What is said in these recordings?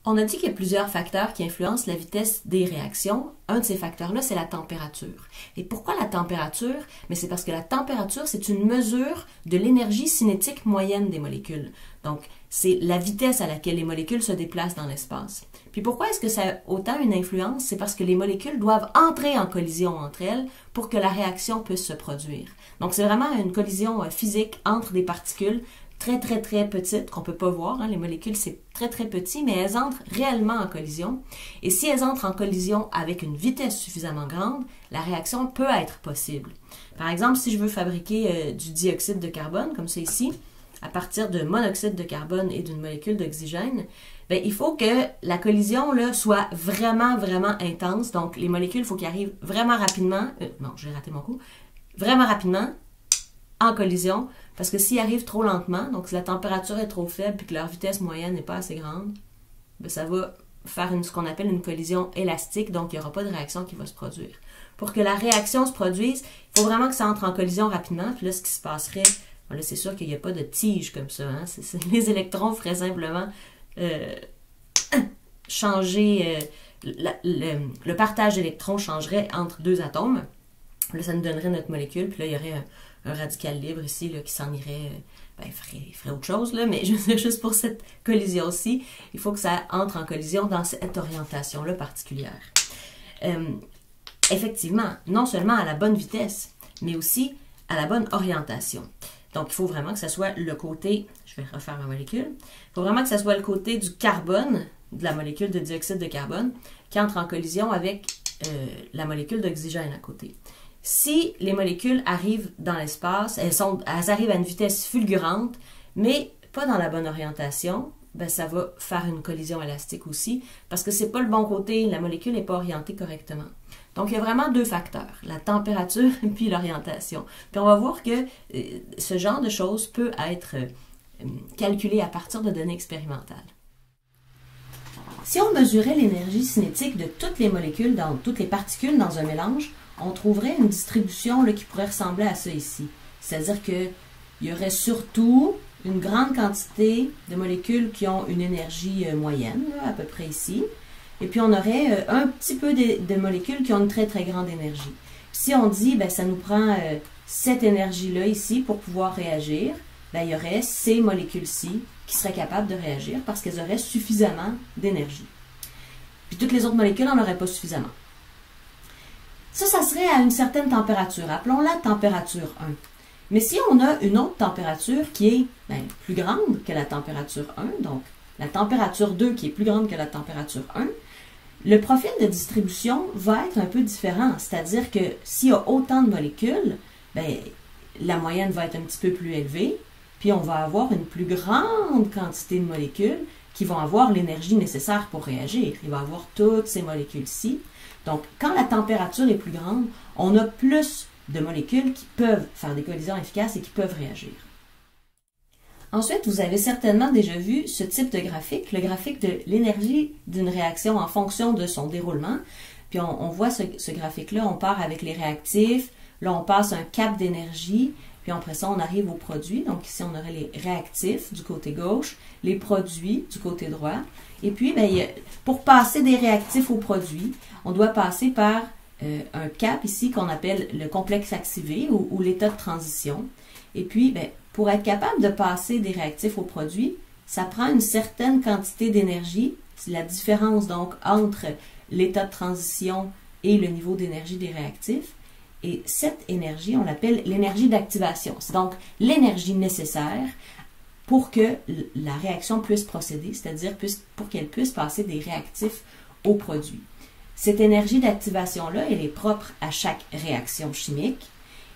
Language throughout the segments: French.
On a dit qu'il y a plusieurs facteurs qui influencent la vitesse des réactions. Un de ces facteurs-là, c'est la température. Et pourquoi la température? Mais c'est parce que la température, c'est une mesure de l'énergie cinétique moyenne des molécules. Donc, c'est la vitesse à laquelle les molécules se déplacent dans l'espace. Puis pourquoi est-ce que ça a autant une influence? C'est parce que les molécules doivent entrer en collision entre elles pour que la réaction puisse se produire. Donc, c'est vraiment une collision physique entre des particules très petites qu'on peut pas voir. Les molécules, c'est très petit, mais elles entrent réellement en collision. Et si elles entrent en collision avec une vitesse suffisamment grande, la réaction peut être possible. Par exemple, si je veux fabriquer du dioxyde de carbone, comme ça ici, à partir de monoxyde de carbone et d'une molécule d'oxygène, ben, il faut que la collision là, soit vraiment intense. Donc, les molécules, il faut qu'elles arrivent vraiment rapidement. Non, j'ai raté mon coup. Vraiment rapidement en collision, parce que s'ils arrivent trop lentement, donc si la température est trop faible et que leur vitesse moyenne n'est pas assez grande, ben ça va faire ce qu'on appelle une collision élastique, donc il n'y aura pas de réaction qui va se produire. Pour que la réaction se produise, il faut vraiment que ça entre en collision rapidement, puis là, ce qui se passerait, ben là, c'est sûr qu'il n'y a pas de tige comme ça, hein? Les électrons feraient simplement changer, le partage d'électrons changerait entre deux atomes. Là, ça nous donnerait notre molécule, puis là, il y aurait un radical libre ici là, qui s'en irait, ben, il ferait autre chose, là, mais je veux dire, juste pour cette collision-ci, il faut que ça entre en collision dans cette orientation-là particulière. Effectivement, non seulement à la bonne vitesse, mais aussi à la bonne orientation. Donc, il faut vraiment que ça soit le côté, je vais refaire ma molécule, il faut vraiment que ça soit le côté du carbone, de la molécule de dioxyde de carbone, qui entre en collision avec la molécule d'oxygène à côté. Si les molécules arrivent dans l'espace, elles arrivent à une vitesse fulgurante, mais pas dans la bonne orientation, ben ça va faire une collision élastique aussi, parce que c'est pas le bon côté, la molécule n'est pas orientée correctement. Donc, il y a vraiment deux facteurs, la température et puis l'orientation. Puis on va voir que ce genre de choses peut être calculé à partir de données expérimentales. Si on mesurait l'énergie cinétique de toutes les molécules, toutes les particules dans un mélange, on trouverait une distribution là, qui pourrait ressembler à ça ici. C'est-à-dire qu'il y aurait surtout une grande quantité de molécules qui ont une énergie moyenne, là, à peu près ici. Et puis on aurait un petit peu de molécules qui ont une très grande énergie. Puis si on dit, ben, ça nous prend cette énergie-là ici pour pouvoir réagir, ben, il y aurait ces molécules-ci qui seraient capables de réagir parce qu'elles auraient suffisamment d'énergie. Puis toutes les autres molécules n'en auraient pas suffisamment. Ça serait à une certaine température. Appelons-la température 1. Mais si on a une autre température qui est plus grande que la température 1, donc la température 2 qui est plus grande que la température 1, le profil de distribution va être un peu différent. C'est-à-dire que s'il y a autant de molécules, ben, la moyenne va être un petit peu plus élevée, puis on va avoir une plus grande quantité de molécules qui vont avoir l'énergie nécessaire pour réagir. Il va y avoir toutes ces molécules-ci. Donc, quand la température est plus grande, on a plus de molécules qui peuvent faire des collisions efficaces et qui peuvent réagir. Ensuite, vous avez certainement déjà vu ce type de graphique, le graphique de l'énergie d'une réaction en fonction de son déroulement. Puis on voit ce graphique-là, on part avec les réactifs, là on passe un cap d'énergie, puis après ça on arrive aux produits. Donc ici on aurait les réactifs du côté gauche, les produits du côté droit. Et puis, ben, pour passer des réactifs aux produits, on doit passer par un cap ici qu'on appelle le complexe activé ou l'état de transition. Et puis, ben, pour être capable de passer des réactifs aux produits, ça prend une certaine quantité d'énergie. C'est la différence donc entre l'état de transition et le niveau d'énergie des réactifs. Et cette énergie, on l'appelle l'énergie d'activation. C'est donc l'énergie nécessaire pour que la réaction puisse procéder, c'est-à-dire pour qu'elle puisse passer des réactifs aux produits. Cette énergie d'activation-là, elle est propre à chaque réaction chimique.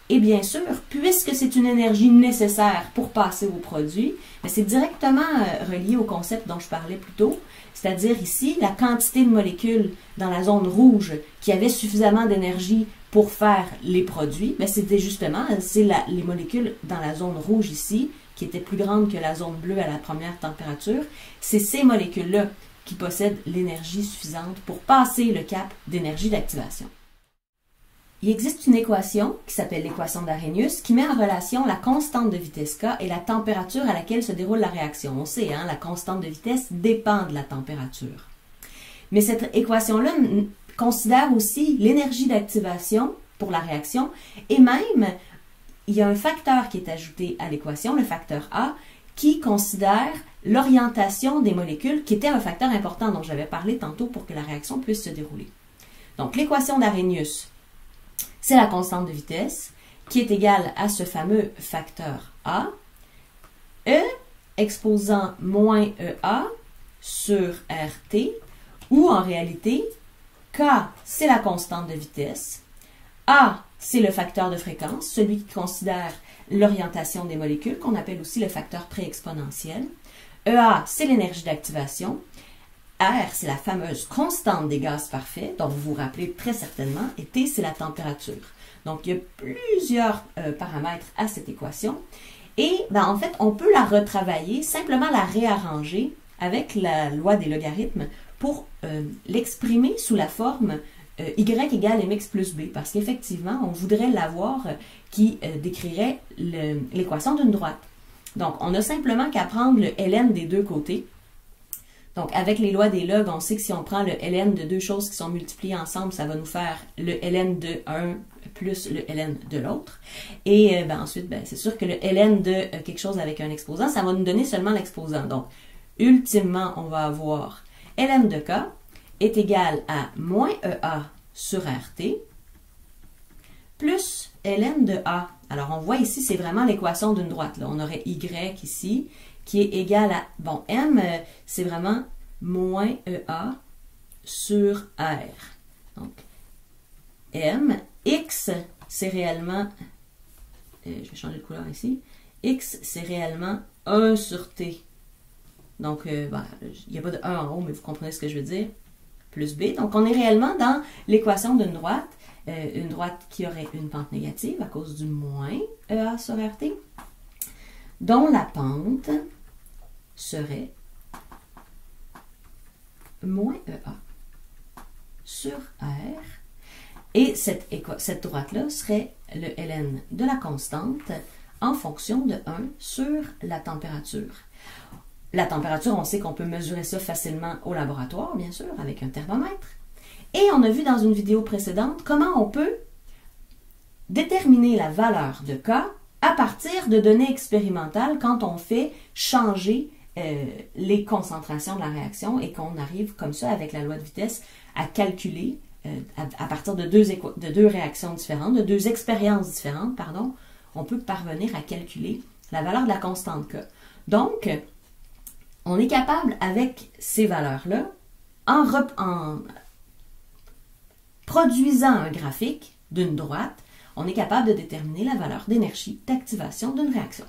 Et bien sûr, puisque c'est une énergie nécessaire pour passer aux produits, c'est directement relié au concept dont je parlais plus tôt, c'est-à-dire ici, la quantité de molécules dans la zone rouge qui avaient suffisamment d'énergie pour faire les produits, c'était justement, les molécules dans la zone rouge ici, qui étaient plus grandes que la zone bleue à la première température, c'est ces molécules-là qui possèdent l'énergie suffisante pour passer le cap d'énergie d'activation. il existe une équation qui s'appelle l'équation d'Arrhenius qui met en relation la constante de vitesse K et la température à laquelle se déroule la réaction. On sait, hein, la constante de vitesse dépend de la température. Mais cette équation-là considère aussi l'énergie d'activation pour la réaction et même, il y a un facteur qui est ajouté à l'équation, le facteur A, qui considère l'orientation des molécules, qui était un facteur important dont j'avais parlé tantôt pour que la réaction puisse se dérouler. Donc, l'équation d'Arrhenius, c'est la constante de vitesse qui est égale à ce fameux facteur A, E exposant moins EA sur RT, où en réalité, K, c'est la constante de vitesse, A, c'est le facteur de fréquence, celui qui considère l'orientation des molécules, qu'on appelle aussi le facteur pré-exponentiel. EA, c'est l'énergie d'activation. R, c'est la fameuse constante des gaz parfaits, dont vous vous rappelez très certainement, et T, c'est la température. Donc, il y a plusieurs paramètres à cette équation. Et, en fait, on peut la retravailler, simplement la réarranger avec la loi des logarithmes pour l'exprimer sous la forme y égale mx plus b, parce qu'effectivement, on voudrait l'avoir qui décrirait l'équation d'une droite. Donc, on a simplement qu'à prendre le ln des deux côtés. Donc, avec les lois des logs, on sait que si on prend le ln de deux choses qui sont multipliées ensemble, ça va nous faire le ln de un plus le ln de l'autre. Et ensuite, c'est sûr que le ln de quelque chose avec un exposant, ça va nous donner seulement l'exposant. Donc, ultimement, on va avoir ln de k est égal à moins EA sur RT plus ln de A. Alors, on voit ici, c'est vraiment l'équation d'une droite. Là. On aurait Y ici, qui est égal à, M, c'est vraiment moins EA sur R. Donc, M, X, c'est réellement, je vais changer de couleur ici, X, c'est réellement 1 sur T. Donc, il n'y a pas de 1 en haut, mais vous comprenez ce que je veux dire, plus B. Donc, on est réellement dans l'équation d'une droite qui aurait une pente négative à cause du moins EA sur RT, dont la pente serait moins EA sur R. Et cette droite-là serait le ln de la constante en fonction de 1 sur la température. La température, on sait qu'on peut mesurer ça facilement au laboratoire, bien sûr, avec un thermomètre. Et on a vu dans une vidéo précédente comment on peut déterminer la valeur de K à partir de données expérimentales quand on fait changer les concentrations de la réaction et qu'on arrive comme ça avec la loi de vitesse à calculer à partir de deux réactions différentes, de deux expériences différentes, pardon, on peut parvenir à calculer la valeur de la constante K. Donc, on est capable avec ces valeurs-là, en produisant un graphique d'une droite, on est capable de déterminer la valeur d'énergie d'activation d'une réaction.